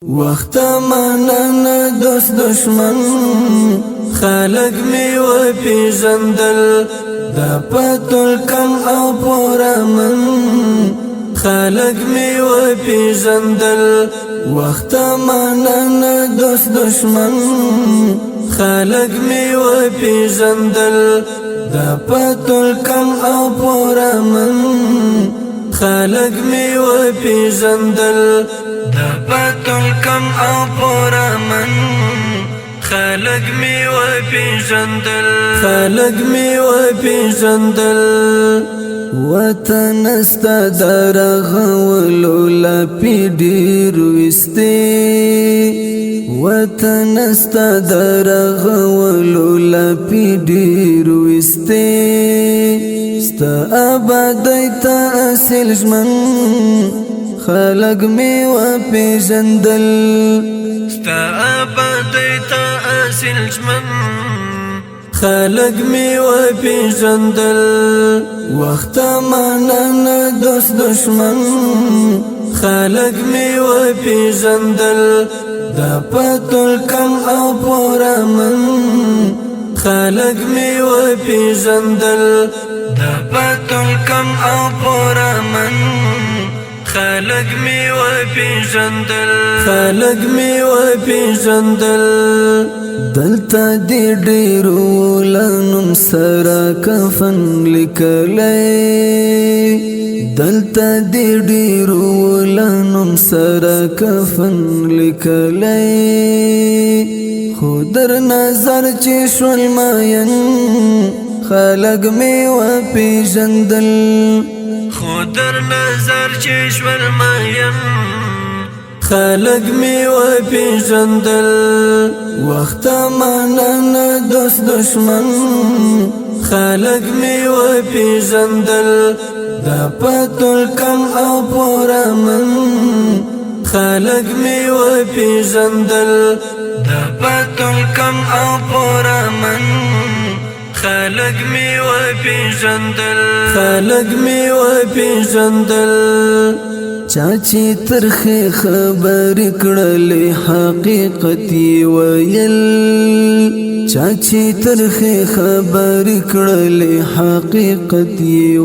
وقت منن دوست دشمن خلق می و پیژندل دا پتل کم او پورا من خلق می و پیژندل وقت منن دوست دشمن خلق می و پیژندل دا پتل کم او پورا من خلق می و پیژندل دا پتل کم او پورا من خلق می و پیژندل خلق می و پیژندل وطن استا درغولو لپی ډیر وستی وطن استا درغولو لپی ډیر وستی ستا آبادی تا اصل ژمن خلق می و پیژندل ستا آبادی تا اصل ژمن خلق می و پیژندل وقت منن دوست دشمن خلق می و پیژندل دا پتل کم او پورا من خلق می و پیژندل دا پتل کم او پورا من خلق می و پیژندل خلق می و پیژندل دلتا دی ډیرو لنم سرا کفن لیکلی دلتا دی ډیرو لنم سرا کفن لیکلی خو در نظر چې شول ماین خلق می و پیژندل خو در نظر چې شول ماین خلق می و پیژندل وقت منن دوست دشمن خلق می و پیژندل دا پتل کم او پورا من خلق می و پیژندل دا پتل کم او پورا من خلق می و پیژندل خلق می و پیژندل چاچی ترخی خبر کړلې حقیقت ویل چاچی ترخی خبر کړلې حقیقت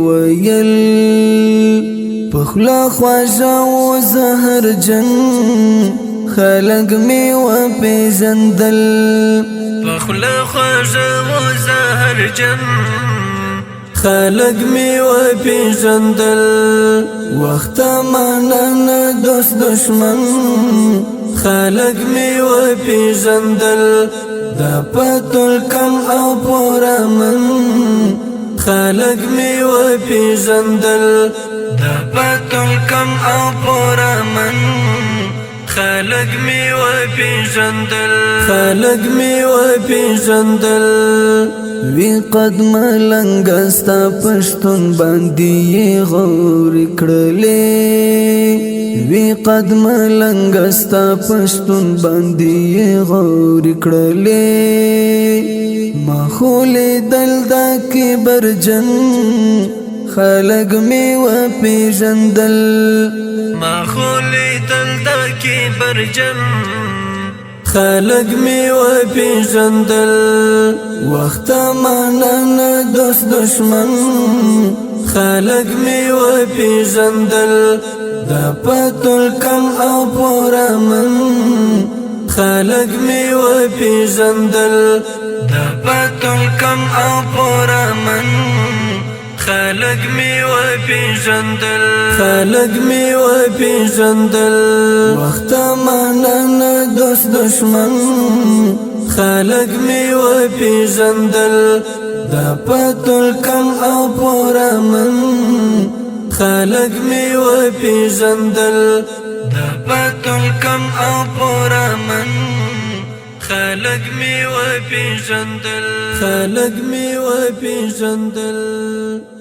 ویل پخلا خواجه و زهر جن خلق می و پیژندل پخلا خواجه و زهر جن خلق می و پیژندل وقت منن دوست دشمن خلق می و پیژندل دا پتل کم او پورا من خلق می و پیژندل دا پتل کم او پورا من خلق می و پیژندل خلق می و پیژندل وی قدم لنگستا پشتون باندی غور کړلې وی قدم لنگستا پشتون باندی غور کړلې ماحول دلدا کې برجن خلق می و پیژندل ماحول دلدا کې برجن خلق می و پیژندل وقت منن دوست دشمن خلق می و پیژندل دا پتل کم او پورا من خلق می و پیژندل دا پتل کم او پورا من خلق می و پیژندل خلق می و پیژندل وقت منن دوست دشمن خلق می و پیژندل دا پتل کم او پورا من خلق می و پیژندل دا پتل کم او پورا من خلق می و پیژندل خلق می و پیژندل